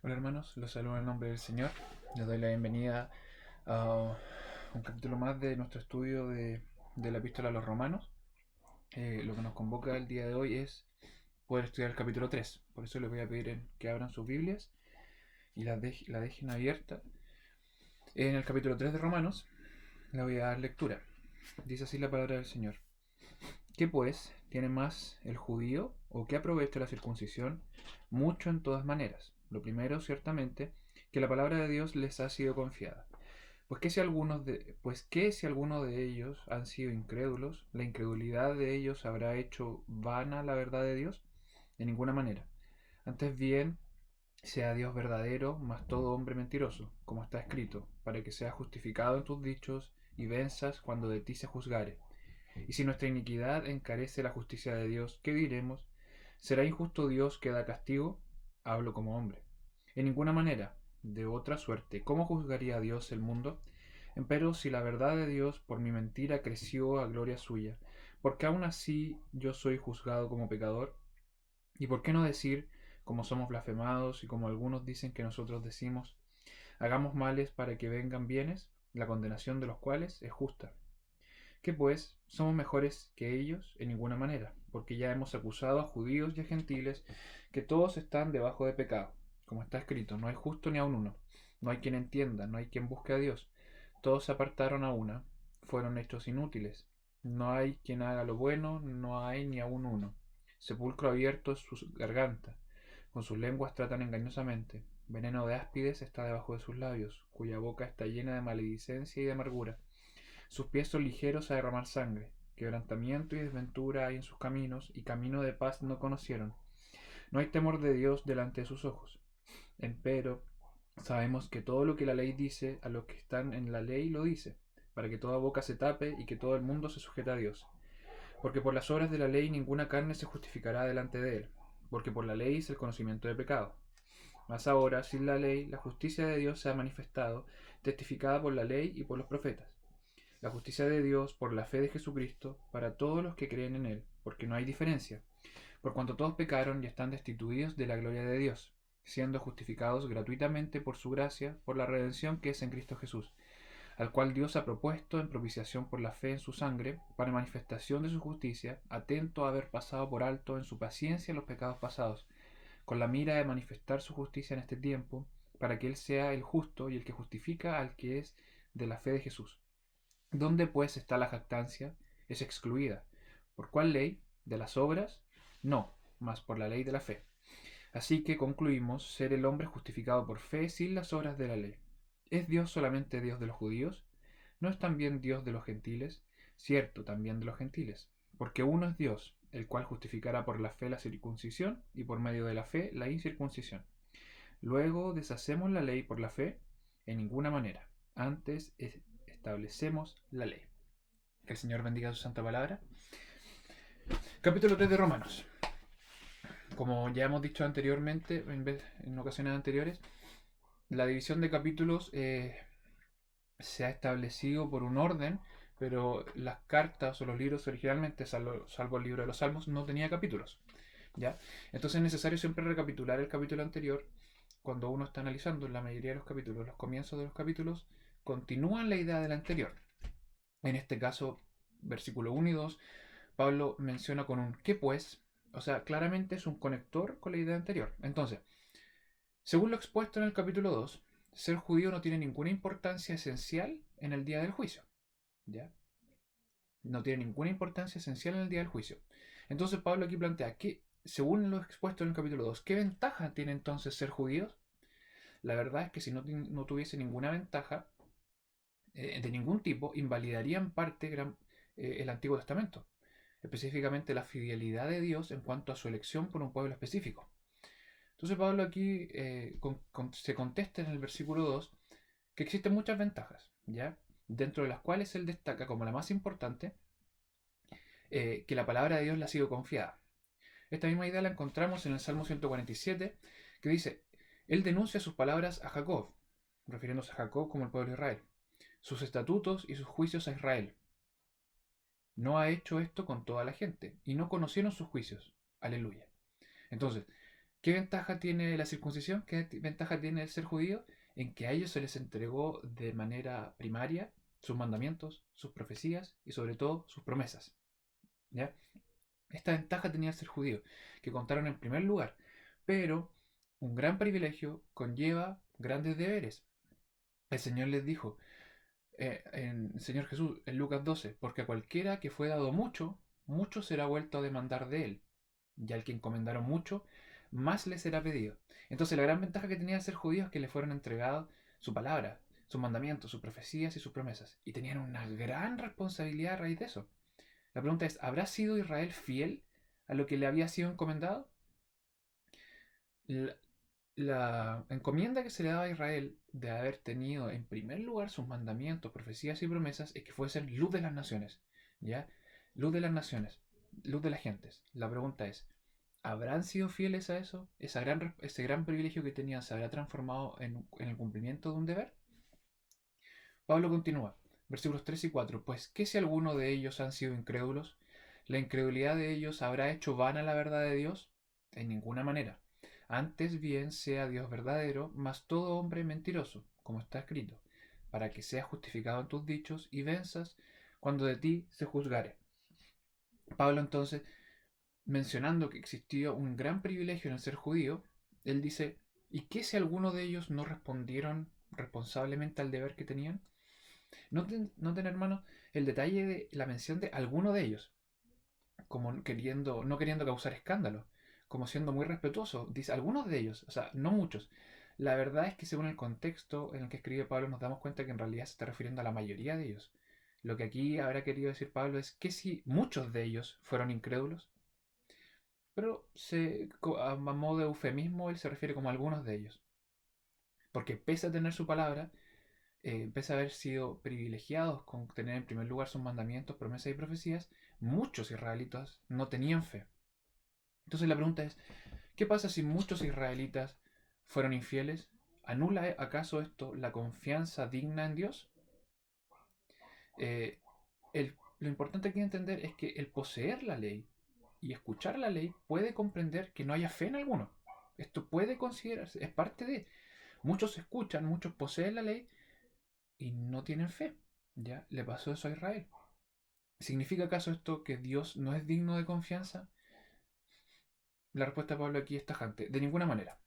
Hola hermanos, los saludo en el nombre del Señor. Les doy la bienvenida a un capítulo más de nuestro estudio de la epístola a los romanos. Lo que nos convoca el día de hoy es poder estudiar el capítulo 3. Por eso les voy a pedir que abran sus Biblias y la dejen abierta. En el capítulo 3 de Romanos le voy a dar lectura. Dice así la palabra del Señor. ¿Qué pues tiene más el judío o qué aprovecha la circuncisión? Mucho en todas maneras. Lo primero, ciertamente, que la palabra de Dios les ha sido confiada. Pues qué si algunos de ellos han sido incrédulos, la incredulidad de ellos habrá hecho vana la verdad de Dios? De ninguna manera. Antes bien, sea Dios verdadero, mas todo hombre mentiroso, como está escrito, para que seas justificado en tus dichos y venzas cuando de ti se juzgare. Y si nuestra iniquidad encarece la justicia de Dios, ¿qué diremos? ¿Será injusto Dios que da castigo? Hablo como hombre. En ninguna manera. De otra suerte, ¿cómo juzgaría Dios el mundo? Empero si la verdad de Dios por mi mentira creció a gloria suya, ¿por qué aún así yo soy juzgado como pecador? ¿Y por qué no decir, como somos blasfemados y como algunos dicen que nosotros decimos, hagamos males para que vengan bienes, la condenación de los cuales es justa? ¿Qué pues? ¿Somos mejores que ellos? En ninguna manera, porque ya hemos acusado a judíos y a gentiles que todos están debajo de pecado. Como está escrito, no hay justo ni aun uno, no hay quien entienda, no hay quien busque a Dios. Todos se apartaron a una, fueron hechos inútiles. No hay quien haga lo bueno, no hay ni aun uno. Sepulcro abierto es su garganta, con sus lenguas tratan engañosamente. Veneno de áspides está debajo de sus labios, cuya boca está llena de maledicencia y de amargura. Sus pies son ligeros a derramar sangre. Quebrantamiento y desventura hay en sus caminos, y camino de paz no conocieron. No hay temor de Dios delante de sus ojos. Empero, sabemos que todo lo que la ley dice a los que están en la ley lo dice, para que toda boca se tape y que todo el mundo se sujete a Dios. Porque por las obras de la ley ninguna carne se justificará delante de él, porque por la ley es el conocimiento de pecado. Mas ahora, sin la ley, la justicia de Dios se ha manifestado, testificada por la ley y por los profetas, la justicia de Dios por la fe de Jesucristo para todos los que creen en Él, porque no hay diferencia, por cuanto todos pecaron y están destituidos de la gloria de Dios, siendo justificados gratuitamente por su gracia, por la redención que es en Cristo Jesús, al cual Dios ha propuesto en propiciación por la fe en su sangre, para manifestación de su justicia, atento a haber pasado por alto en su paciencia los pecados pasados, con la mira de manifestar su justicia en este tiempo, para que Él sea el justo y el que justifica al que es de la fe de Jesús. ¿Dónde pues está la jactancia? Es excluida. ¿Por cuál ley? ¿De las obras? No, mas por la ley de la fe. Así que concluimos ser el hombre justificado por fe sin las obras de la ley. ¿Es Dios solamente Dios de los judíos? ¿No es también Dios de los gentiles? Cierto, también de los gentiles. Porque uno es Dios, el cual justificará por la fe la circuncisión y por medio de la fe la incircuncisión. Luego deshacemos la ley por la fe en ninguna manera. Antes establecemos la ley. Que el Señor bendiga su santa palabra. Capítulo 3 de Romanos. Como ya hemos dicho anteriormente, en ocasiones anteriores, la división de capítulos se ha establecido por un orden, pero las cartas o los libros originalmente, salvo el libro de los Salmos, no tenía capítulos. ¿Ya? Entonces es necesario siempre recapitular el capítulo anterior cuando uno está analizando la mayoría de los capítulos. Los comienzos de los capítulos continúan la idea del anterior. En este caso, versículo 1 y 2, Pablo menciona con un ¿qué pues? O sea, claramente es un conector con la idea anterior. Entonces, según lo expuesto en el capítulo 2, ser judío no tiene ninguna importancia esencial en el día del juicio. ¿Ya? No tiene ninguna importancia esencial en el día del juicio. Entonces Pablo aquí plantea que, según lo expuesto en el capítulo 2, ¿qué ventaja tiene entonces ser judíos? La verdad es que si no tuviese ninguna ventaja de ningún tipo, invalidaría en parte el Antiguo Testamento, específicamente la fidelidad de Dios en cuanto a su elección por un pueblo específico. Entonces Pablo aquí se contesta en el versículo 2 que existen muchas ventajas, ¿ya? Dentro de las cuales él destaca como la más importante que la palabra de Dios le ha sido confiada. Esta misma idea la encontramos en el Salmo 147, que dice, Él denuncia sus palabras a Jacob, refiriéndose a Jacob como el pueblo de Israel, sus estatutos y sus juicios a Israel. No ha hecho esto con toda la gente, y no conocieron sus juicios. Aleluya. Entonces, ¿Qué ventaja tiene la circuncisión? ¿Qué ventaja tiene el ser judío? En que a ellos se les entregó de manera primaria sus mandamientos, sus profecías y sobre todo sus promesas. ¿Ya? Esta ventaja tenía el ser judío, que contaron en primer lugar, pero un gran privilegio conlleva grandes deberes. El Señor les dijo, el Señor Jesús, en Lucas 12, porque a cualquiera que fue dado mucho, mucho será vuelto a demandar de él, y al que encomendaron mucho, más le será pedido. Entonces la gran ventaja que tenía el ser judío es que le fueron entregados su palabra, sus mandamientos, sus profecías y sus promesas, y tenían una gran responsabilidad a raíz de eso. La pregunta es, ¿habrá sido Israel fiel a lo que le había sido encomendado? La, la encomienda que se le daba a Israel de haber tenido en primer lugar sus mandamientos, profecías y promesas es que fuesen luz de las naciones, ¿ya? Luz de las naciones, luz de las gentes. La pregunta es, ¿habrán sido fieles a eso? ¿Ese gran privilegio que tenían se habrá transformado en el cumplimiento de un deber? Pablo continúa, versículos 3 y 4. Pues, ¿qué si alguno de ellos han sido incrédulos? ¿La incredulidad de ellos habrá hecho vana la verdad de Dios? En ninguna manera. Antes bien sea Dios verdadero, mas todo hombre mentiroso, como está escrito, para que seas justificado en tus dichos y venzas cuando de ti se juzgare. Pablo entonces, mencionando que existía un gran privilegio en el ser judío, él dice, ¿y qué si alguno de ellos no respondieron responsablemente al deber que tenían? Noten, hermano, el detalle de la mención de alguno de ellos, como no queriendo causar escándalo, como siendo muy respetuoso. Dice algunos de ellos, o sea, no muchos. La verdad es que según el contexto en el que escribe Pablo nos damos cuenta que en realidad se está refiriendo a la mayoría de ellos. Lo que aquí habrá querido decir Pablo es que si muchos de ellos fueron incrédulos, pero a modo de eufemismo él se refiere como a algunos de ellos. Porque pese a tener su palabra, pese a haber sido privilegiados con tener en primer lugar sus mandamientos, promesas y profecías, muchos israelitas no tenían fe. Entonces la pregunta es, ¿qué pasa si muchos israelitas fueron infieles? ¿Anula acaso esto la confianza digna en Dios? Eh, lo importante que hay que entender es que el poseer la ley y escuchar la ley puede comprender que no haya fe en alguno. Esto puede considerarse, es parte de... Muchos escuchan, muchos poseen la ley y no tienen fe. ¿Ya? Le pasó eso a Israel. ¿Significa acaso esto que Dios no es digno de confianza? La respuesta de Pablo aquí es tajante. De ninguna manera.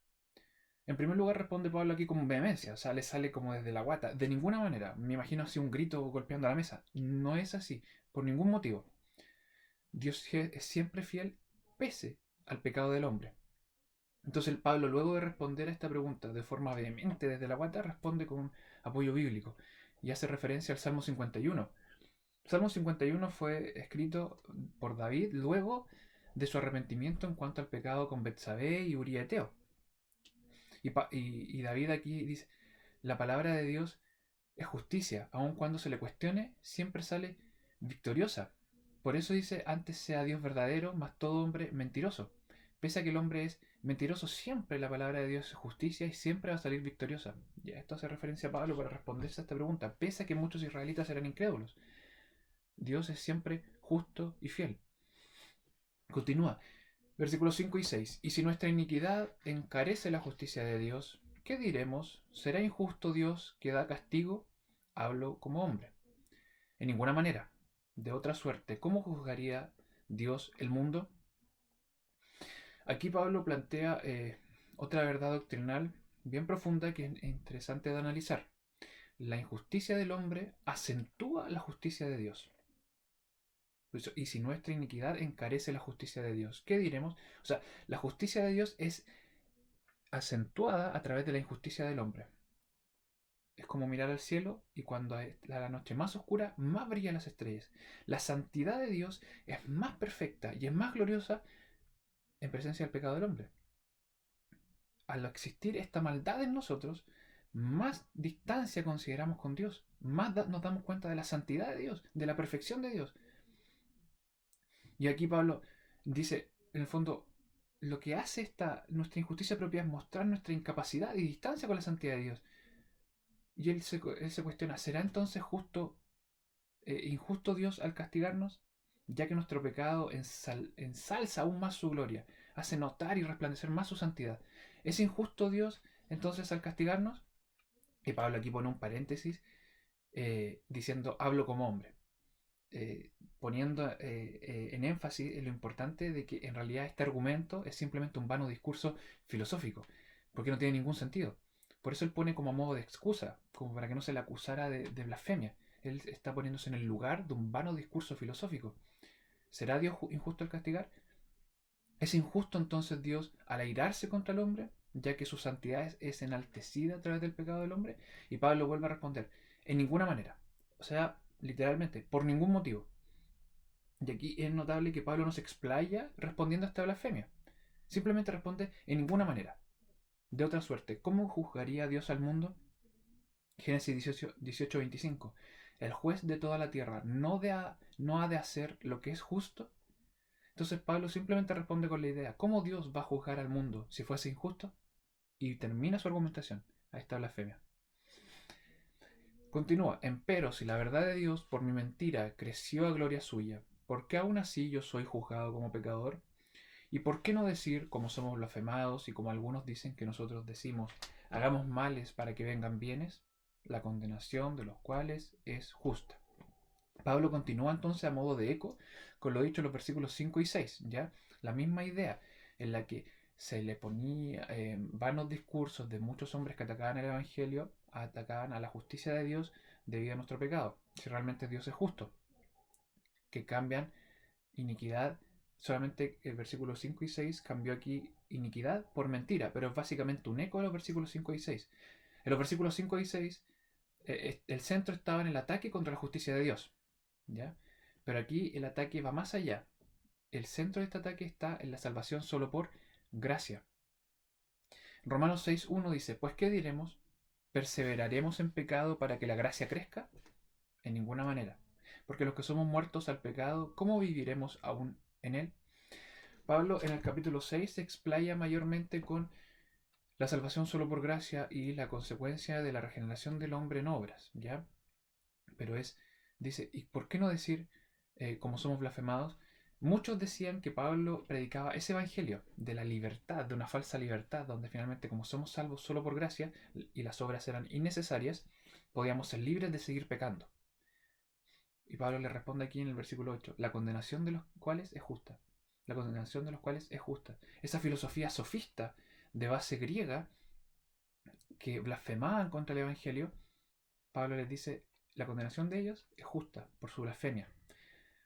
En primer lugar responde Pablo aquí con vehemencia, o sea, le sale como desde la guata. De ninguna manera. Me imagino así un grito golpeando la mesa. No es así, por ningún motivo. Dios es siempre fiel pese al pecado del hombre. Entonces el Pablo, luego de responder a esta pregunta de forma vehemente desde la guata, responde con un apoyo bíblico y hace referencia al Salmo 51. Salmo 51 fue escrito por David luego de su arrepentimiento en cuanto al pecado con Betsabé y Uría Eteo. Y David aquí dice, la palabra de Dios es justicia, aun cuando se le cuestione, siempre sale victoriosa. Por eso dice, antes sea Dios verdadero, más todo hombre mentiroso. Pese a que el hombre es mentiroso, siempre la palabra de Dios es justicia y siempre va a salir victoriosa. Ya esto hace referencia a Pablo para responderse a esta pregunta, pese a que muchos israelitas eran incrédulos. Dios es siempre justo y fiel. Continúa, versículos 5 y 6. Y si nuestra iniquidad encarece la justicia de Dios, ¿qué diremos? ¿Será injusto Dios que da castigo? Hablo como hombre. En ninguna manera. De otra suerte, ¿cómo juzgaría Dios el mundo? Aquí Pablo plantea otra verdad doctrinal bien profunda que es interesante de analizar. La injusticia del hombre acentúa la justicia de Dios. Y si nuestra iniquidad encarece la justicia de Dios, ¿qué diremos? O sea, la justicia de Dios es acentuada a través de la injusticia del hombre. Es como mirar al cielo y cuando es la noche más oscura, más brillan las estrellas. La santidad de Dios es más perfecta y es más gloriosa en presencia del pecado del hombre. Al existir esta maldad en nosotros, más distancia consideramos con Dios, más nos damos cuenta de la santidad de Dios, de la perfección de Dios. Y aquí Pablo dice, en el fondo, lo que hace nuestra injusticia propia es mostrar nuestra incapacidad y distancia con la santidad de Dios. Y él se cuestiona, ¿será entonces injusto Dios al castigarnos? Ya que nuestro pecado ensalza aún más su gloria. hace notar y resplandecer más su santidad. ¿Es injusto Dios entonces al castigarnos? Y Pablo aquí pone un paréntesis diciendo, hablo como hombre, poniendo en énfasis en lo importante de que en realidad este argumento es simplemente un vano discurso filosófico, porque no tiene ningún sentido. Por eso él pone como a modo de excusa, como para que no se le acusara de blasfemia. Él está poniéndose en el lugar de un vano discurso filosófico. ¿Será Dios injusto al castigar? ¿Es injusto entonces Dios al airarse contra el hombre, ya que su santidad es enaltecida a través del pecado del hombre? Y Pablo vuelve a responder, en ninguna manera. O sea, literalmente, por ningún motivo. Y aquí es notable que Pablo no se explaya respondiendo a esta blasfemia. Simplemente responde en ninguna manera. De otra suerte, ¿cómo juzgaría Dios al mundo? Génesis 18:25. El juez de toda la tierra no ha de hacer lo que es justo. Entonces Pablo simplemente responde con la idea, ¿cómo Dios va a juzgar al mundo si fuese injusto? Y termina su argumentación a esta blasfemia. Continúa, empero si la verdad de Dios por mi mentira creció a gloria suya, ¿por qué aún así yo soy juzgado como pecador? ¿Y por qué no decir, como somos blasfemados y como algunos dicen que nosotros decimos, hagamos males para que vengan bienes? La condenación de los cuales es justa. Pablo continúa entonces a modo de eco con lo dicho en los versículos 5 y 6, ¿ya? La misma idea en la que se le ponía vanos discursos de muchos hombres que atacaban el Evangelio, atacaban a la justicia de Dios debido a nuestro pecado, si realmente Dios es justo, que cambian iniquidad, solamente el versículo 5 y 6 cambió aquí iniquidad por mentira, pero es básicamente un eco de los versículos 5 y 6. En los versículos 5 y 6 el centro estaba en el ataque contra la justicia de Dios, ¿ya? Pero aquí el ataque va más allá. El centro de este ataque está en la salvación solo por gracia. Romanos 6:1 dice, pues ¿qué diremos? ¿Perseveraremos en pecado para que la gracia crezca? En ninguna manera. Porque los que somos muertos al pecado, ¿cómo viviremos aún en él? Pablo en el capítulo 6 se explaya mayormente con la salvación solo por gracia y la consecuencia de la regeneración del hombre en obras, ¿ya? Pero dice, ¿y por qué no decir, como somos blasfemados? Muchos decían que Pablo predicaba ese evangelio de la libertad, de una falsa libertad, donde finalmente como somos salvos solo por gracia y las obras eran innecesarias, podíamos ser libres de seguir pecando. Y Pablo le responde aquí en el versículo 8, la condenación de los cuales es justa. La condenación de los cuales es justa. Esa filosofía sofista de base griega que blasfemaban contra el evangelio, Pablo les dice, la condenación de ellos es justa por su blasfemia.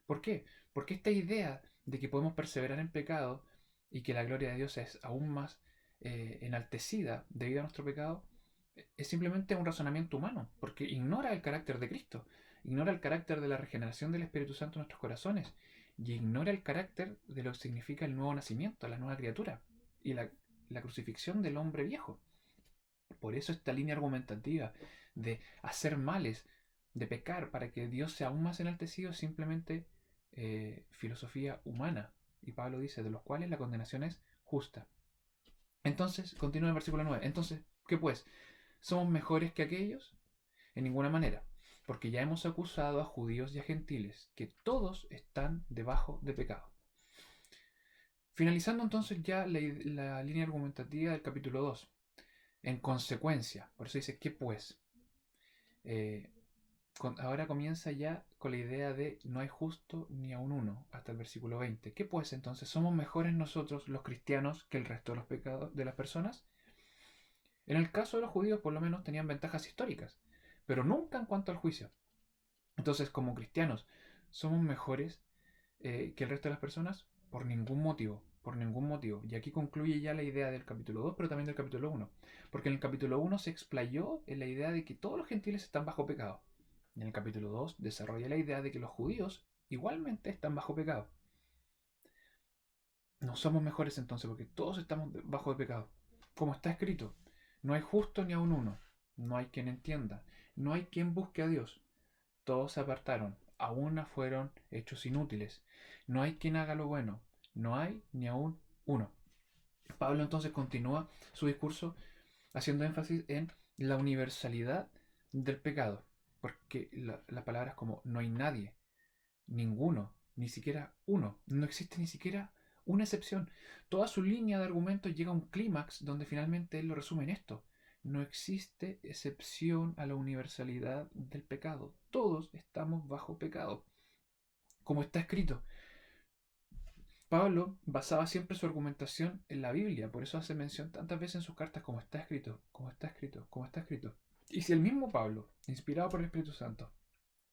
¿Por qué? Porque esta idea de que podemos perseverar en pecado y que la gloria de Dios es aún más enaltecida debido a nuestro pecado, es simplemente un razonamiento humano, porque ignora el carácter de Cristo, ignora el carácter de la regeneración del Espíritu Santo en nuestros corazones, y ignora el carácter de lo que significa el nuevo nacimiento, la nueva criatura, y la crucifixión del hombre viejo. Por eso esta línea argumentativa de hacer males, de pecar para que Dios sea aún más enaltecido es simplemente filosofía humana. Y Pablo dice, de los cuales la condenación es justa. Entonces, continúa el versículo 9. Entonces, ¿qué pues? ¿Somos mejores que aquellos? En ninguna manera, porque ya hemos acusado a judíos y a gentiles, que todos están debajo de pecado. Finalizando entonces ya la línea argumentativa del capítulo 2. En consecuencia, por eso dice, ¿qué pues? Eh, ahora comienza ya con la idea de no hay justo ni aun uno, hasta el versículo 20. ¿Qué pues entonces? ¿Somos mejores nosotros los cristianos que el resto de los pecados de las personas? En el caso de los judíos por lo menos tenían ventajas históricas, pero nunca en cuanto al juicio. Entonces, como cristianos, ¿somos mejores que el resto de las personas? Por ningún motivo, por ningún motivo. Y aquí concluye ya la idea del capítulo 2, pero también del capítulo 1. Porque en el capítulo 1 se explayó en la idea de que todos los gentiles están bajo pecado. Y en el capítulo 2 desarrolla la idea de que los judíos igualmente están bajo pecado. No somos mejores entonces, porque todos estamos bajo de pecado. Como está escrito, no hay justo ni aun uno, no hay quien entienda, no hay quien busque a Dios. Todos se apartaron, a una fueron hechos inútiles. No hay quien haga lo bueno, no hay ni aún uno. Pablo entonces continúa su discurso haciendo énfasis en la universalidad del pecado, porque las palabras como no hay nadie, ninguno, ni siquiera uno, no existe ni siquiera una excepción. Toda su línea de argumentos llega a un clímax donde finalmente él lo resume en esto. No existe excepción a la universalidad del pecado. Todos estamos bajo pecado. Como está escrito, Pablo basaba siempre su argumentación en la Biblia, por eso hace mención tantas veces en sus cartas como está escrito, como está escrito, como está escrito. Y si el mismo Pablo, inspirado por el Espíritu Santo,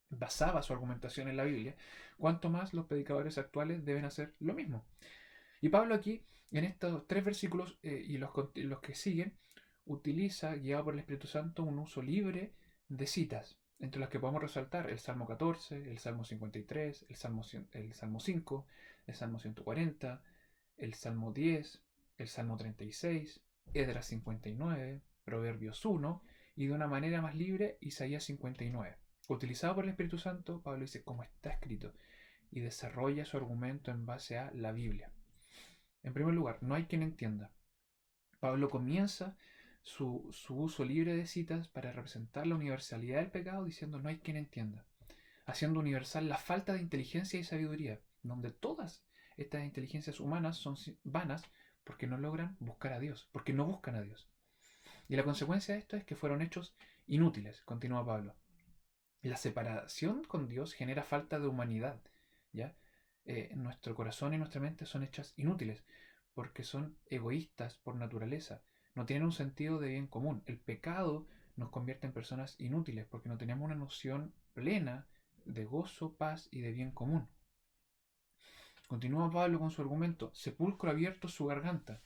basaba su argumentación en la Biblia, cuánto más los predicadores actuales deben hacer lo mismo. Y Pablo aquí, en estos 3 versículos y los que siguen, utiliza, guiado por el Espíritu Santo, un uso libre de citas, entre las que podemos resaltar el Salmo 14, el Salmo 53, el Salmo 5, el Salmo 140, el Salmo 10, el Salmo 36, Esdras 59, Proverbios 1 y de una manera más libre Isaías 59. Utilizado por el Espíritu Santo, Pablo dice como está escrito y desarrolla su argumento en base a la Biblia. En primer lugar, no hay quien entienda. Pablo comienza su uso libre de citas para representar la universalidad del pecado diciendo no hay quien entienda, haciendo universal la falta de inteligencia y sabiduría, donde todas estas inteligencias humanas son vanas porque no logran buscar a Dios, porque no buscan a Dios. Y la consecuencia de esto es que fueron hechos inútiles, continúa Pablo. La separación con Dios genera falta de humanidad, ¿ya? Nuestro corazón y nuestra mente son hechas inútiles porque son egoístas por naturaleza, no tienen un sentido de bien común. El pecado nos convierte en personas inútiles porque no tenemos una noción plena de gozo, paz y de bien común. Continúa Pablo con su argumento: sepulcro abierto su garganta,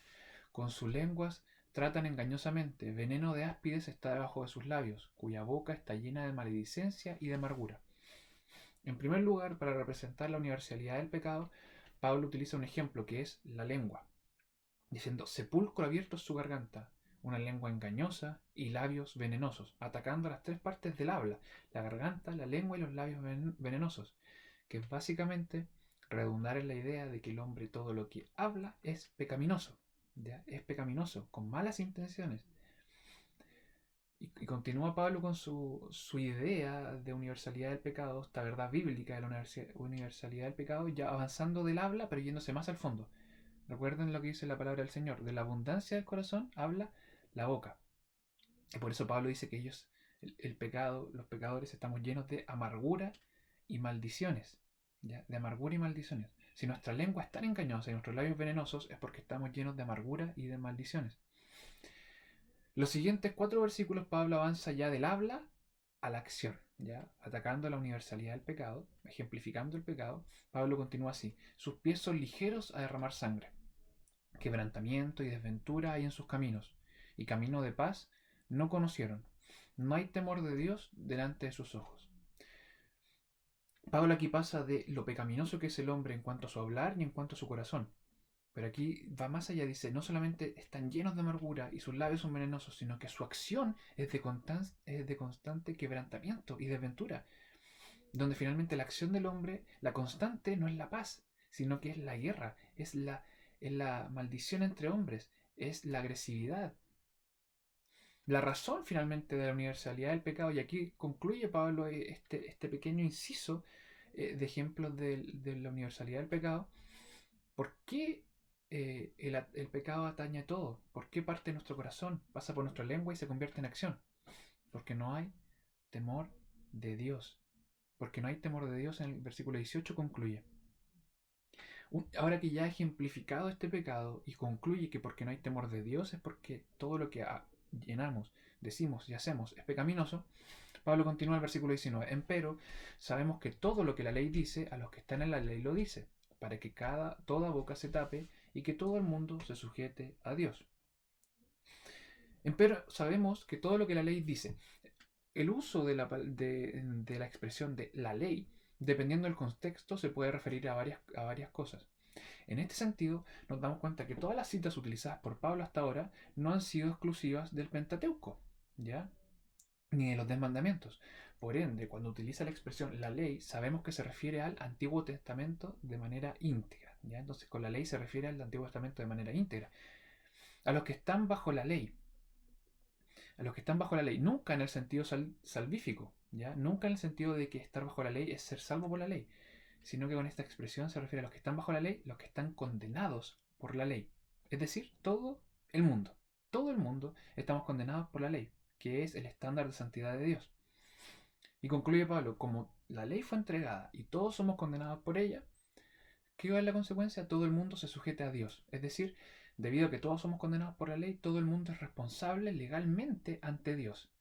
con sus lenguas tratan engañosamente, veneno de áspides está debajo de sus labios, cuya boca está llena de maledicencia y de amargura. En primer lugar, para representar la universalidad del pecado, Pablo utiliza un ejemplo que es la lengua, diciendo sepulcro abierto es su garganta, una lengua engañosa y labios venenosos, atacando las 3 partes del habla, la garganta, la lengua y los labios venenosos, que es básicamente redundar en la idea de que el hombre todo lo que habla es pecaminoso, ¿ya? Es pecaminoso, con malas intenciones. Y continúa Pablo con su idea de universalidad del pecado, esta verdad bíblica de la universalidad del pecado, ya avanzando del habla, pero yéndose más al fondo. Recuerden lo que dice la palabra del Señor: de la abundancia del corazón habla la boca. Y por eso Pablo dice que el pecado, los pecadores, estamos llenos de amargura y maldiciones. ¿Ya? De amargura y maldiciones. Si nuestra lengua es tan engañosa y nuestros labios venenosos, es porque estamos llenos de amargura y de maldiciones. Los siguientes 4 versículos Pablo avanza ya del habla a la acción, ¿ya? Atacando la universalidad del pecado, ejemplificando el pecado. Pablo continúa así: sus pies son ligeros a derramar sangre, quebrantamiento y desventura hay en sus caminos, y camino de paz no conocieron. No hay temor de Dios delante de sus ojos. Pablo aquí pasa de lo pecaminoso que es el hombre en cuanto a su hablar y en cuanto a su corazón. Pero aquí va más allá, dice, no solamente están llenos de amargura y sus labios son venenosos, sino que su acción es de constante quebrantamiento y desventura, donde finalmente la acción del hombre, la constante, no es la paz, sino que es la guerra, es la maldición entre hombres, es la agresividad. La razón finalmente de la universalidad del pecado, y aquí concluye Pablo este pequeño inciso de ejemplos de la universalidad del pecado. ¿Por qué el pecado atañe a todo? ¿Por qué parte de nuestro corazón, pasa por nuestra lengua y se convierte en acción? Porque no hay temor de Dios. Porque no hay temor de Dios, en el versículo 18 concluye. Ahora que ya ha ejemplificado este pecado y concluye que porque no hay temor de Dios es porque todo lo que llenamos, decimos y hacemos es pecaminoso, Pablo continúa el versículo 19. Empero, sabemos que todo lo que la ley dice, a los que están en la ley lo dice, para que toda boca se tape y que todo el mundo se sujete a Dios. Empero, sabemos que todo lo que la ley dice, el uso de la expresión de la ley, dependiendo del contexto, se puede referir a varias cosas. En este sentido, nos damos cuenta que todas las citas utilizadas por Pablo hasta ahora no han sido exclusivas del Pentateuco, ¿ya? Ni de los 10 mandamientos. Por ende, cuando utiliza la expresión la ley, sabemos que se refiere al Antiguo Testamento de manera íntegra, ¿ya? Entonces, con la ley se refiere al Antiguo Testamento de manera íntegra. A los que están bajo la ley, a los que están bajo la ley, nunca en el sentido salvífico, ¿ya? Nunca en el sentido de que estar bajo la ley es ser salvo por la ley, sino que con esta expresión se refiere a los que están bajo la ley, los que están condenados por la ley. Es decir, todo el mundo. Todo el mundo estamos condenados por la ley, que es el estándar de santidad de Dios. Y concluye Pablo, como la ley fue entregada y todos somos condenados por ella, ¿qué va a ser la consecuencia? Todo el mundo se sujeta a Dios. Es decir, debido a que todos somos condenados por la ley, todo el mundo es responsable legalmente ante Dios.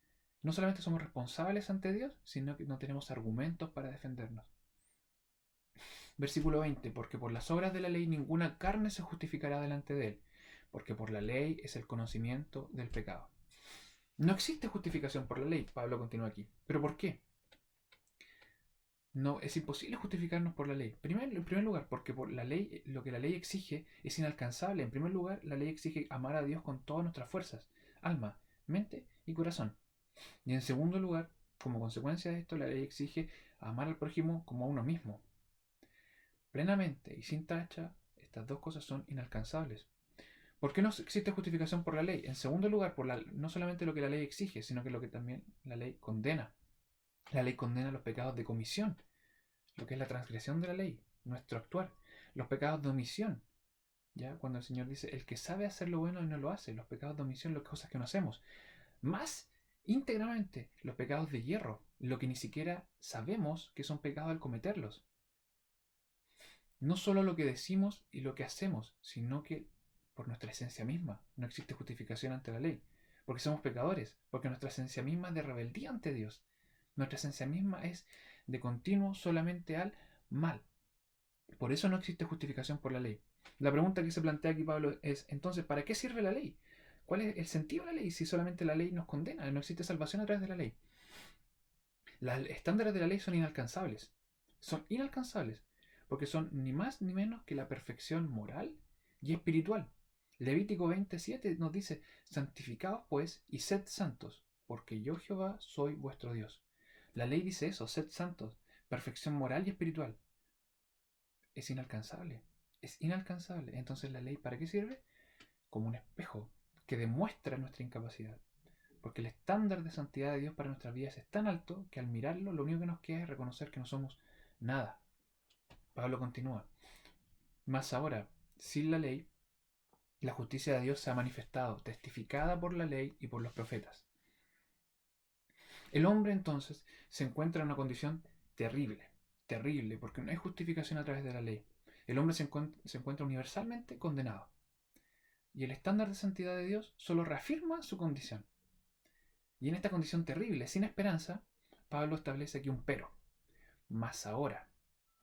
No solamente somos responsables ante Dios, sino que no tenemos argumentos para defendernos. Versículo 20, porque por las obras de la ley ninguna carne se justificará delante de él, porque por la ley es el conocimiento del pecado. No existe justificación por la ley, Pablo continúa aquí. ¿Pero por qué? No, es imposible justificarnos por la ley. En primer lugar, porque por la ley, lo que la ley exige es inalcanzable. En primer lugar, la ley exige amar a Dios con todas nuestras fuerzas, alma, mente y corazón. Y en segundo lugar, como consecuencia de esto, la ley exige amar al prójimo como a uno mismo. Plenamente y sin tacha, estas dos cosas son inalcanzables. ¿Por qué no existe justificación por la ley? En segundo lugar, no solamente lo que la ley exige, sino que lo que también la ley condena. La ley condena los pecados de comisión, lo que es la transgresión de la ley, nuestro actuar. Los pecados de omisión, ya cuando el Señor dice, el que sabe hacer lo bueno y no lo hace, los pecados de omisión, las cosas que no hacemos. Más íntegramente, los pecados de hierro, lo que ni siquiera sabemos que son pecados al cometerlos. No solo lo que decimos y lo que hacemos, sino que por nuestra esencia misma no existe justificación ante la ley. Porque somos pecadores, porque nuestra esencia misma es de rebeldía ante Dios. Nuestra esencia misma es de continuo solamente al mal. Por eso no existe justificación por la ley. La pregunta que se plantea aquí Pablo es, entonces, ¿para qué sirve la ley? ¿Cuál es el sentido de la ley si solamente la ley nos condena? No existe salvación a través de la ley. Los estándares de la ley son inalcanzables. Son inalcanzables porque son ni más ni menos que la perfección moral y espiritual. Levítico 27 nos dice, santificaos pues y sed santos, porque yo Jehová soy vuestro Dios. La ley dice eso, sed santos, perfección moral y espiritual. Es inalcanzable, es inalcanzable. Entonces la ley, ¿para qué sirve? Como un espejo que demuestra nuestra incapacidad. Porque el estándar de santidad de Dios para nuestras vidas es tan alto que al mirarlo lo único que nos queda es reconocer que no somos nada. Pablo continúa. Más ahora, sin la ley, la justicia de Dios se ha manifestado, testificada por la ley y por los profetas. El hombre entonces se encuentra en una condición terrible, terrible, porque no hay justificación a través de la ley. El hombre se encuentra universalmente condenado. Y el estándar de santidad de Dios solo reafirma su condición. Y en esta condición terrible, sin esperanza, Pablo establece aquí un pero. Más ahora,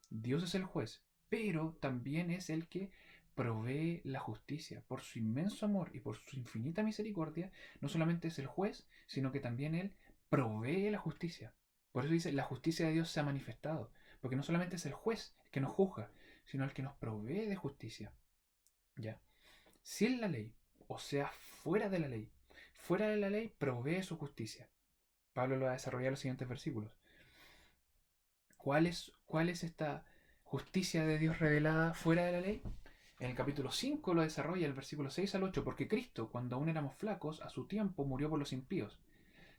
Dios es el juez, pero también es el que provee la justicia. Por su inmenso amor y por su infinita misericordia, no solamente es el juez, sino que también Él provee la justicia. Por eso dice, la justicia de Dios se ha manifestado. Porque no solamente es el juez el que nos juzga, sino el que nos provee de justicia. ¿Ya? Si en la ley, o sea, fuera de la ley provee su justicia. Pablo lo va a desarrollar en los siguientes versículos. ¿Cuál es esta justicia de Dios revelada fuera de la ley? En el capítulo 5 lo desarrolla el versículo 6 al 8, porque Cristo, cuando aún éramos flacos, a su tiempo murió por los impíos.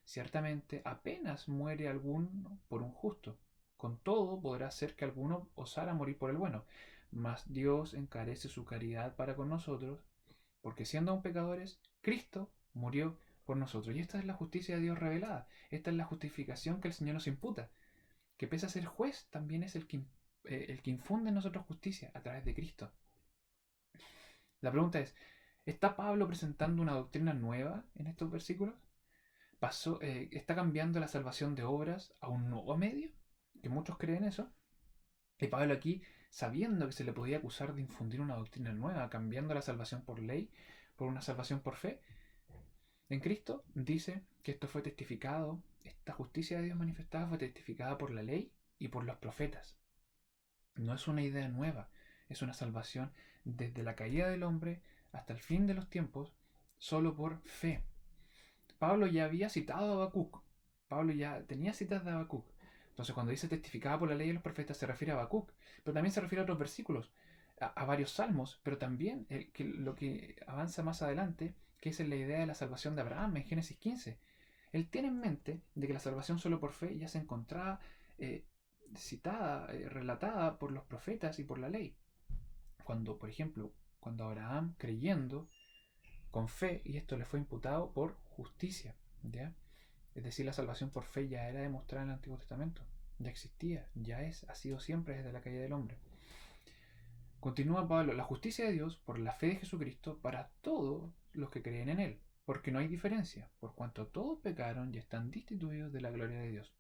Ciertamente apenas muere alguno por un justo. Con todo podrá ser que alguno osara morir por el bueno. Mas Dios encarece su caridad para con nosotros, porque siendo aún pecadores, Cristo murió por nosotros. Y esta es la justicia de Dios revelada. Esta es la justificación que el Señor nos imputa. Que pese a ser juez, también es el que infunde en nosotros justicia a través de Cristo. La pregunta es, ¿está Pablo presentando una doctrina nueva en estos versículos? ¿Está cambiando la salvación de obras a un nuevo medio? Que muchos creen eso. Y Pablo aquí, sabiendo que se le podía acusar de infundir una doctrina nueva, cambiando la salvación por ley por una salvación por fe, en Cristo dice que esto fue testificado, esta justicia de Dios manifestada fue testificada por la ley y por los profetas. No es una idea nueva, es una salvación desde la caída del hombre hasta el fin de los tiempos, solo por fe. Pablo ya había citado a Habacuc. Pablo ya tenía citas de Habacuc. Entonces cuando dice testificada por la ley de los profetas se refiere a Habacuc, pero también se refiere a otros versículos, a varios salmos, pero también lo que avanza más adelante, que es en la idea de la salvación de Abraham en Génesis 15. Él tiene en mente de que la salvación solo por fe ya se encontraba citada, relatada por los profetas y por la ley. Cuando, por ejemplo, cuando Abraham, creyendo con fe, y esto le fue imputado por justicia, ¿ya? Es decir, la salvación por fe ya era demostrada en el Antiguo Testamento, ya existía, ha sido siempre desde la caída del hombre. Continúa Pablo: la justicia de Dios por la fe de Jesucristo para todos los que creen en Él, porque no hay diferencia, por cuanto todos pecaron y están destituidos de la gloria de Dios.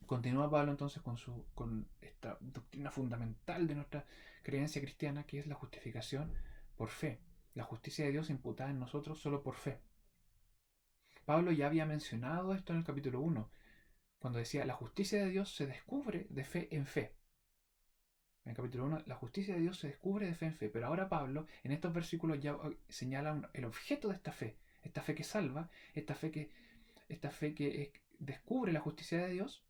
Continúa Pablo entonces con esta doctrina fundamental de nuestra creencia cristiana, que es la justificación por fe, la justicia de Dios imputada en nosotros solo por fe. Pablo ya había mencionado esto en el capítulo 1, cuando decía: la justicia de Dios se descubre de fe en fe. En el capítulo 1, la justicia de Dios se descubre de fe en fe. Pero ahora Pablo, en estos versículos, ya señala el objeto de esta fe que salva, esta fe que descubre la justicia de Dios,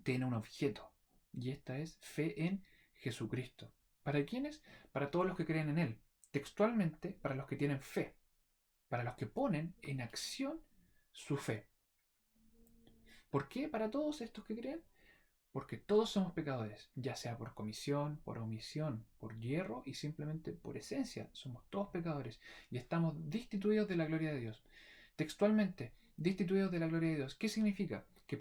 tiene un objeto. Y esta es fe en Jesucristo. ¿Para quiénes? Para todos los que creen en Él. Textualmente, para los que tienen fe. Para los que ponen en acción su fe. ¿Por qué para todos estos que creen? Porque todos somos pecadores, ya sea por comisión, por omisión, por hierro y simplemente por esencia. Somos todos pecadores y estamos destituidos de la gloria de Dios. Textualmente, destituidos de la gloria de Dios. ¿Qué significa? Que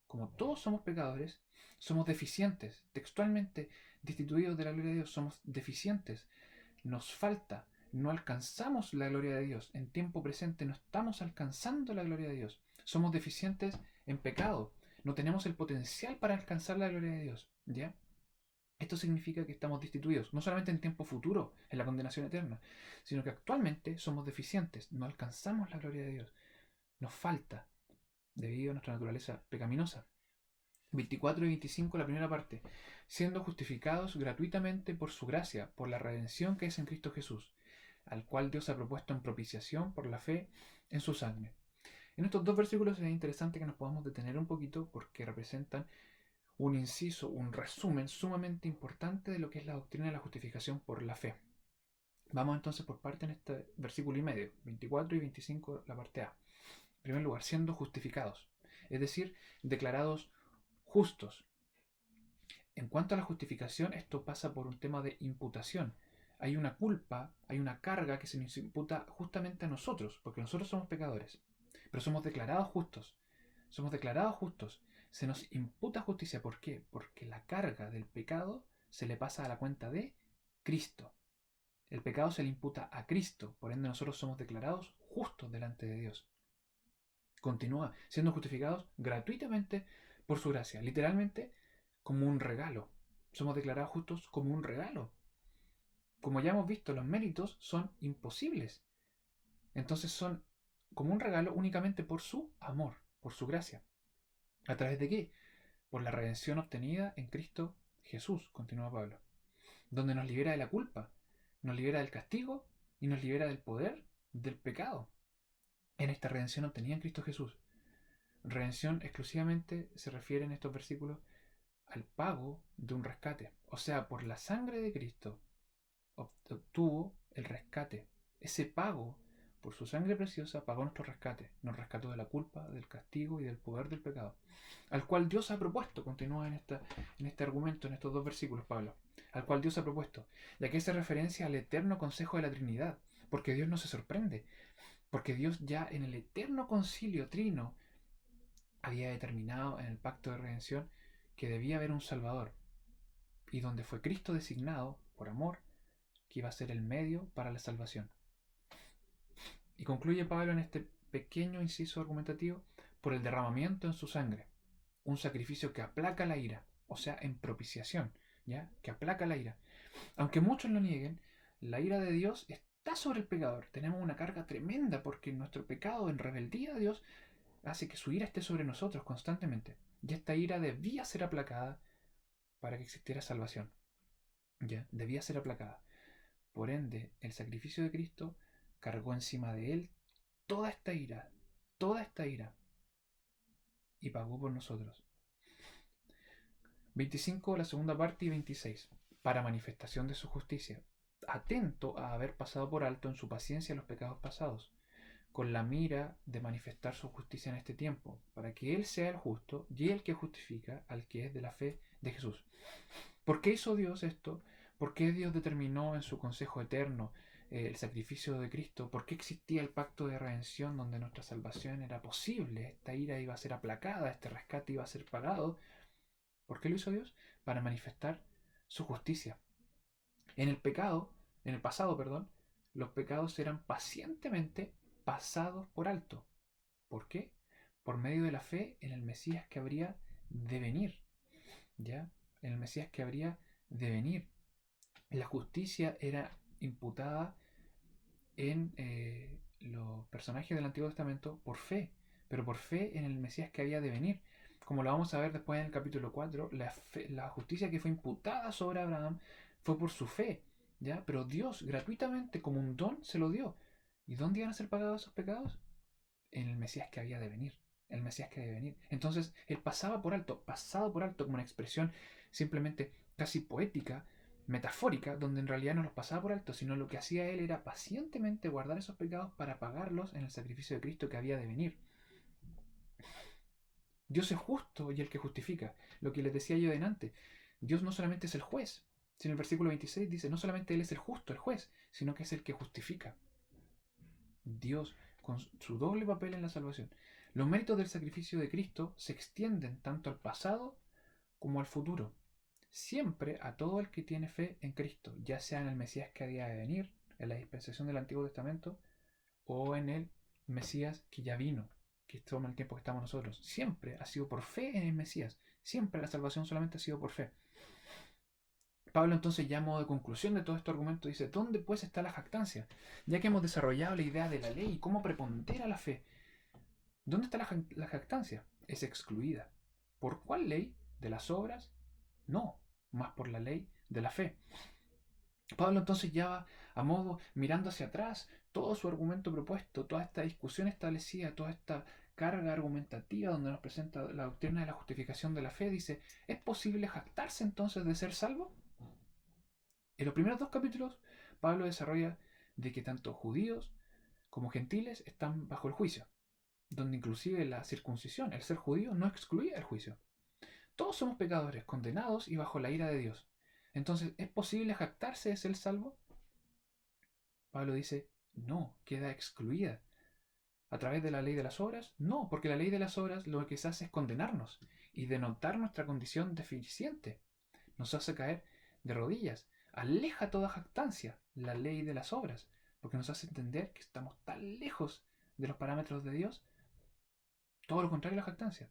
como todos somos pecadores, somos deficientes. Textualmente, destituidos de la gloria de Dios, somos deficientes. Nos falta, no alcanzamos la gloria de Dios. En tiempo presente no estamos alcanzando la gloria de Dios. Somos deficientes en pecado. No tenemos el potencial para alcanzar la gloria de Dios, ¿ya? Esto significa que estamos destituidos, no solamente en tiempo futuro, en la condenación eterna, sino que actualmente somos deficientes, no alcanzamos la gloria de Dios. Nos falta, debido a nuestra naturaleza pecaminosa. 24 y 25, la primera parte. Siendo justificados gratuitamente por su gracia, por la redención que es en Cristo Jesús, al cual Dios ha propuesto en propiciación por la fe en su sangre. En estos dos versículos es interesante que nos podamos detener un poquito porque representan un inciso, un resumen sumamente importante de lo que es la doctrina de la justificación por la fe. Vamos entonces por parte en este versículo y medio, 24 y 25, la parte A. En primer lugar, siendo justificados, es decir, declarados justos. En cuanto a la justificación, esto pasa por un tema de imputación. Hay una culpa, hay una carga que se nos imputa justamente a nosotros, porque nosotros somos pecadores. Pero somos declarados justos. Somos declarados justos. Se nos imputa justicia. ¿Por qué? Porque la carga del pecado se le pasa a la cuenta de Cristo. El pecado se le imputa a Cristo. Por ende nosotros somos declarados justos delante de Dios. Continúa siendo justificados gratuitamente por su gracia. Literalmente como un regalo. Somos declarados justos como un regalo. Como ya hemos visto, los méritos son imposibles. Entonces son como un regalo únicamente por su amor, por su gracia. ¿A través de qué? Por la redención obtenida en Cristo Jesús, continúa Pablo, donde nos libera de la culpa, nos libera del castigo y nos libera del poder del pecado. En esta redención obtenida en Cristo Jesús. Redención exclusivamente se refiere en estos versículos al pago de un rescate. O sea, por la sangre de Cristo obtuvo el rescate. Ese pago por su sangre preciosa pagó nuestro rescate, nos rescató de la culpa, del castigo y del poder del pecado, al cual Dios ha propuesto, continúa en este argumento, en estos dos versículos Pablo, al cual Dios ha propuesto, ya que hace referencia al eterno consejo de la Trinidad, porque Dios no se sorprende, porque Dios ya en el eterno concilio trino había determinado en el pacto de redención que debía haber un Salvador, y donde fue Cristo designado, por amor, que iba a ser el medio para la salvación. Y concluye Pablo en este pequeño inciso argumentativo: por el derramamiento en su sangre, un sacrificio que aplaca la ira, o sea, en propiciación, ¿ya? Que aplaca la ira. Aunque muchos lo nieguen, la ira de Dios está sobre el pecador. Tenemos una carga tremenda porque nuestro pecado en rebeldía a Dios hace que su ira esté sobre nosotros constantemente. Y esta ira debía ser aplacada para que existiera salvación. ¿Ya? Debía ser aplacada. Por ende, el sacrificio de Cristo cargó encima de él toda esta ira, y pagó por nosotros. 25, la segunda parte, y 26, para manifestación de su justicia, atento a haber pasado por alto en su paciencia los pecados pasados, con la mira de manifestar su justicia en este tiempo, para que Él sea el justo y el que justifica al que es de la fe de Jesús. ¿Por qué hizo Dios esto? ¿Por qué Dios determinó en su consejo eterno el sacrificio de Cristo? ¿Por qué existía el pacto de redención donde nuestra salvación era posible? Esta ira iba a ser aplacada, este rescate iba a ser pagado. ¿Por qué lo hizo Dios? Para manifestar su justicia. En el pecado, en el pasado, perdón, los pecados eran pacientemente pasados por alto. ¿Por qué? Por medio de la fe en el Mesías que habría de venir. ¿Ya? En el Mesías que habría de venir. La justicia era imputada en los personajes del Antiguo Testamento por fe, pero por fe en el Mesías que había de venir. Como lo vamos a ver después en el capítulo 4, la justicia que fue imputada sobre Abraham fue por su fe, ¿ya? Pero Dios gratuitamente, como un don, se lo dio. ¿Y dónde iban a ser pagados esos pecados? En el Mesías que había de venir. El Mesías que había de venir. Entonces, él pasaba por alto, pasado por alto como una expresión simplemente casi poética, metafórica, donde en realidad no los pasaba por alto, sino lo que hacía él era pacientemente guardar esos pecados para pagarlos en el sacrificio de Cristo que había de venir. Dios es justo y el que justifica. Lo que les decía yo delante, Dios no solamente es el juez, sino el versículo 26 dice, no solamente Él es el justo, el juez, sino que es el que justifica. Dios, con su doble papel en la salvación. Los méritos del sacrificio de Cristo se extienden tanto al pasado como al futuro. Siempre a todo el que tiene fe en Cristo, ya sea en el Mesías que había de venir, en la dispensación del Antiguo Testamento, o en el Mesías que ya vino, que toma el tiempo que estamos nosotros. Siempre ha sido por fe en el Mesías. Siempre la salvación solamente ha sido por fe. Pablo entonces ya a modo de conclusión de todo este argumento dice, ¿dónde pues está la jactancia? Ya que hemos desarrollado la idea de la ley y cómo prepondera la fe, ¿dónde está la jactancia? Es excluida. ¿Por cuál ley? ¿De las obras? No, más por la ley de la fe. Pablo entonces ya va a modo, mirando hacia atrás, todo su argumento propuesto, toda esta discusión establecida, toda esta carga argumentativa donde nos presenta la doctrina de la justificación de la fe, dice, ¿es posible jactarse entonces de ser salvo? En los primeros dos capítulos, Pablo desarrolla de que tanto judíos como gentiles están bajo el juicio, donde inclusive la circuncisión, el ser judío, no excluía el juicio. Todos somos pecadores, condenados y bajo la ira de Dios. Entonces, ¿es posible jactarse de ser salvo? Pablo dice, no, queda excluida. ¿A través de la ley de las obras? No, porque la ley de las obras lo que se hace es condenarnos y denotar nuestra condición deficiente. Nos hace caer de rodillas. Aleja toda jactancia la ley de las obras, porque nos hace entender que estamos tan lejos de los parámetros de Dios. Todo lo contrario a la jactancia.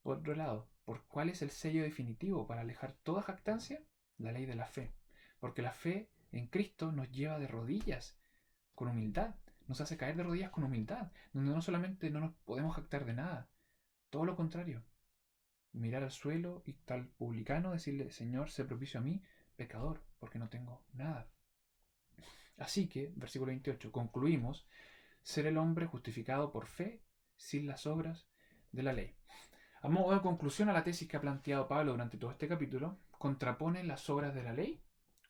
Por otro lado, ¿por cuál es el sello definitivo para alejar toda jactancia? La ley de la fe. Porque la fe en Cristo nos lleva de rodillas, con humildad. Nos hace caer de rodillas con humildad, donde no solamente no nos podemos jactar de nada, todo lo contrario. Mirar al suelo y tal publicano decirle, Señor, sé propicio a mí, pecador, porque no tengo nada. Así que, versículo 28, concluimos, ser el hombre justificado por fe sin las obras de la ley. A modo de conclusión a la tesis que ha planteado Pablo durante todo este capítulo, contrapone las obras de la ley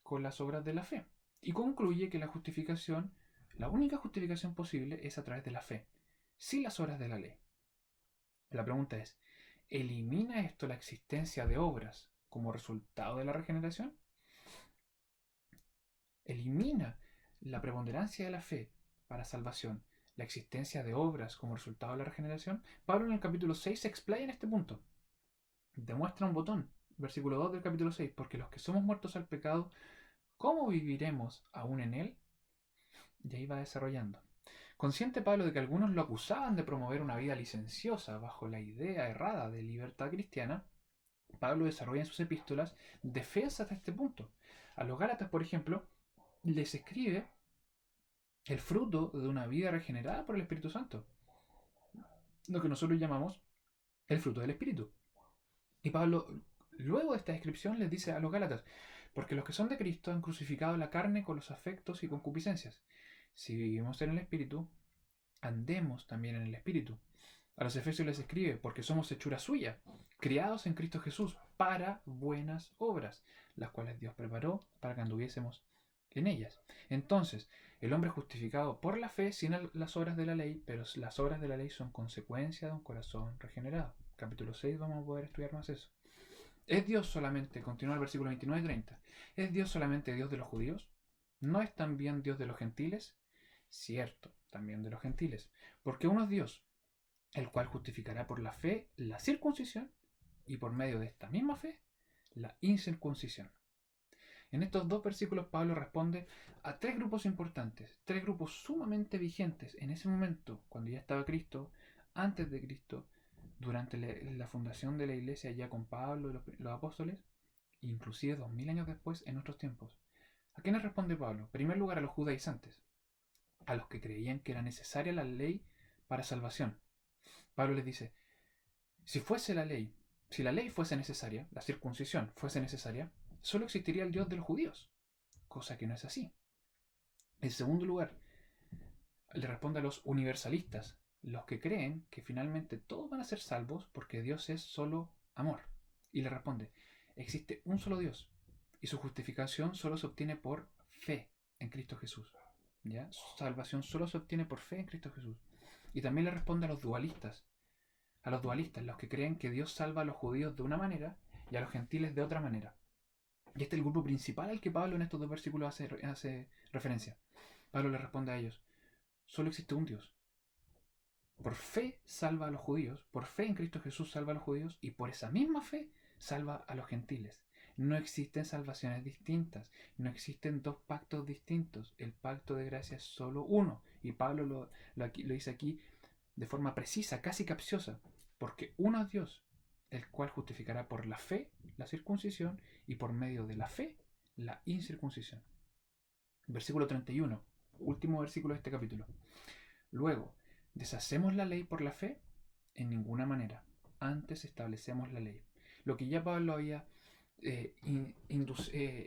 con las obras de la fe y concluye que la justificación, la única justificación posible es a través de la fe, sin las obras de la ley. La pregunta es, ¿elimina esto la existencia de obras como resultado de la regeneración? ¿Elimina la preponderancia de la fe para salvación la existencia de obras como resultado de la regeneración? Pablo en el capítulo 6 se explaya en este punto. Demuestra un botón, versículo 2 del capítulo 6, porque los que somos muertos al pecado, ¿cómo viviremos aún en él? Y ahí va desarrollando. Consciente Pablo de que algunos lo acusaban de promover una vida licenciosa bajo la idea errada de libertad cristiana, Pablo desarrolla en sus epístolas defensas de este punto. A los Gálatas, por ejemplo, les escribe el fruto de una vida regenerada por el Espíritu Santo, lo que nosotros llamamos el fruto del Espíritu. Y Pablo, luego de esta descripción, les dice a los Gálatas, porque los que son de Cristo han crucificado la carne con los afectos y concupiscencias. Si vivimos en el Espíritu, andemos también en el Espíritu. A los Efesios les escribe, porque somos hechura suya, criados en Cristo Jesús para buenas obras, las cuales Dios preparó para que anduviésemos en ellas. Entonces, el hombre es justificado por la fe sin las obras de la ley, pero las obras de la ley son consecuencia de un corazón regenerado. Capítulo 6 vamos a poder estudiar más eso. ¿Es Dios solamente, continúa el versículo 29 y 30, ¿es Dios solamente Dios de los judíos? ¿No es también Dios de los gentiles? Cierto, también de los gentiles. Porque uno es Dios, el cual justificará por la fe la circuncisión y por medio de esta misma fe la incircuncisión. En estos dos versículos Pablo responde a tres grupos importantes, tres grupos sumamente vigentes en ese momento, cuando ya estaba Cristo, antes de Cristo, durante la fundación de la iglesia ya con Pablo y los apóstoles, inclusive 2000 años después en nuestros tiempos. ¿A quiénes responde Pablo? En primer lugar a los judaizantes, a los que creían que era necesaria la ley para salvación. Pablo les dice, si la ley fuese necesaria, la circuncisión fuese necesaria, solo existiría el Dios de los judíos, cosa que no es así. En segundo lugar, le responde a los universalistas, los que creen que finalmente todos van a ser salvos porque Dios es solo amor. Y le responde, existe un solo Dios y su justificación solo se obtiene por fe en Cristo Jesús. ¿Ya? Su salvación solo se obtiene por fe en Cristo Jesús. Y también le responde a los dualistas, los que creen que Dios salva a los judíos de una manera y a los gentiles de otra manera. Y este es el grupo principal al que Pablo en estos dos versículos hace referencia. Pablo le responde a ellos, solo existe un Dios. Por fe salva a los judíos, por fe en Cristo Jesús salva a los judíos y por esa misma fe salva a los gentiles. No existen salvaciones distintas, no existen dos pactos distintos. El pacto de gracia es solo uno. Y Pablo lo dice aquí de forma precisa, casi capciosa, porque uno es Dios, el cual justificará por la fe la circuncisión y por medio de la fe la incircuncisión. Versículo 31, último versículo de este capítulo. Luego, ¿deshacemos la ley por la fe? En ninguna manera. Antes establecemos la ley. Lo que ya Pablo había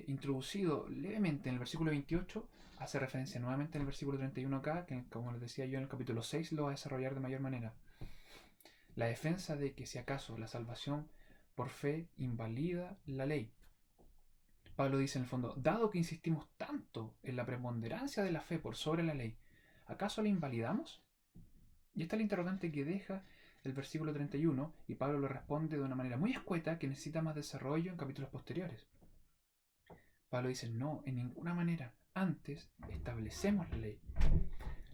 introducido levemente en el versículo 28 hace referencia nuevamente en el versículo 31 acá, que como les decía yo en el capítulo 6 lo va a desarrollar de mayor manera. La defensa de que si acaso la salvación por fe invalida la ley. Pablo dice en el fondo, dado que insistimos tanto en la preponderancia de la fe por sobre la ley, ¿acaso la invalidamos? Y esta es la interrogante que deja el versículo 31 y Pablo lo responde de una manera muy escueta que necesita más desarrollo en capítulos posteriores. Pablo dice, no, en ninguna manera. Antes establecemos la ley.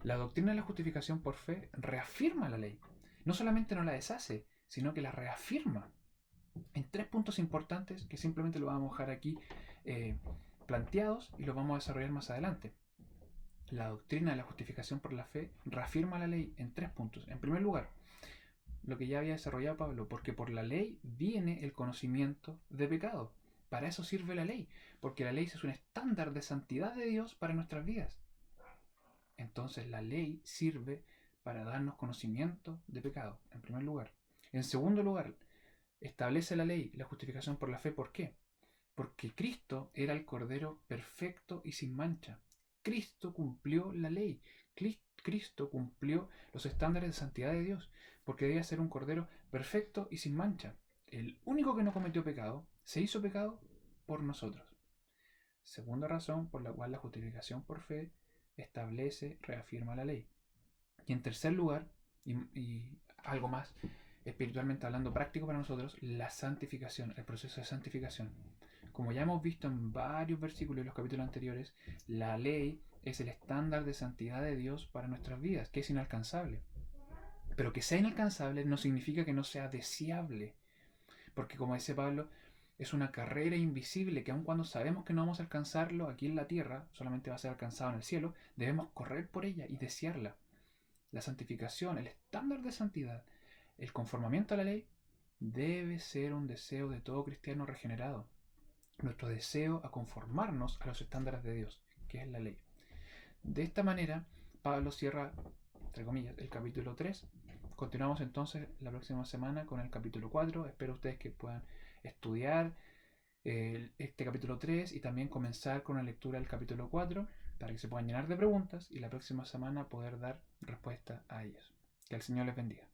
La doctrina de la justificación por fe reafirma la ley. No solamente no la deshace, sino que la reafirma. En tres puntos importantes que simplemente lo vamos a dejar aquí planteados y los vamos a desarrollar más adelante. La doctrina de la justificación por la fe reafirma la ley en tres puntos. En primer lugar, lo que ya había desarrollado Pablo, porque por la ley viene el conocimiento de pecado. Para eso sirve la ley, porque la ley es un estándar de santidad de Dios para nuestras vidas. Entonces la ley sirve para darnos conocimiento de pecado, en primer lugar. En segundo lugar, establece la ley, la justificación por la fe. ¿Por qué? Porque Cristo era el Cordero perfecto y sin mancha. Cristo cumplió la ley. Cristo cumplió los estándares de santidad de Dios, porque debía ser un Cordero perfecto y sin mancha. El único que no cometió pecado, se hizo pecado por nosotros. Segunda razón por la cual la justificación por fe establece, reafirma la ley. Y en tercer lugar, y algo más espiritualmente hablando práctico para nosotros, la santificación, el proceso de santificación. Como ya hemos visto en varios versículos de los capítulos anteriores, la ley es el estándar de santidad de Dios para nuestras vidas, que es inalcanzable. Pero que sea inalcanzable no significa que no sea deseable. Porque como dice Pablo, es una carrera invisible que aun cuando sabemos que no vamos a alcanzarlo aquí en la tierra, solamente va a ser alcanzado en el cielo, debemos correr por ella y desearla. La santificación, el estándar de santidad, el conformamiento a la ley, debe ser un deseo de todo cristiano regenerado. Nuestro deseo a conformarnos a los estándares de Dios, que es la ley. De esta manera, Pablo cierra, entre comillas, el capítulo 3. Continuamos entonces la próxima semana con el capítulo 4. Espero ustedes que puedan estudiar este capítulo 3 y también comenzar con la lectura del capítulo 4 para que se puedan llenar de preguntas y la próxima semana poder dar respuesta a ellas. Que el Señor les bendiga.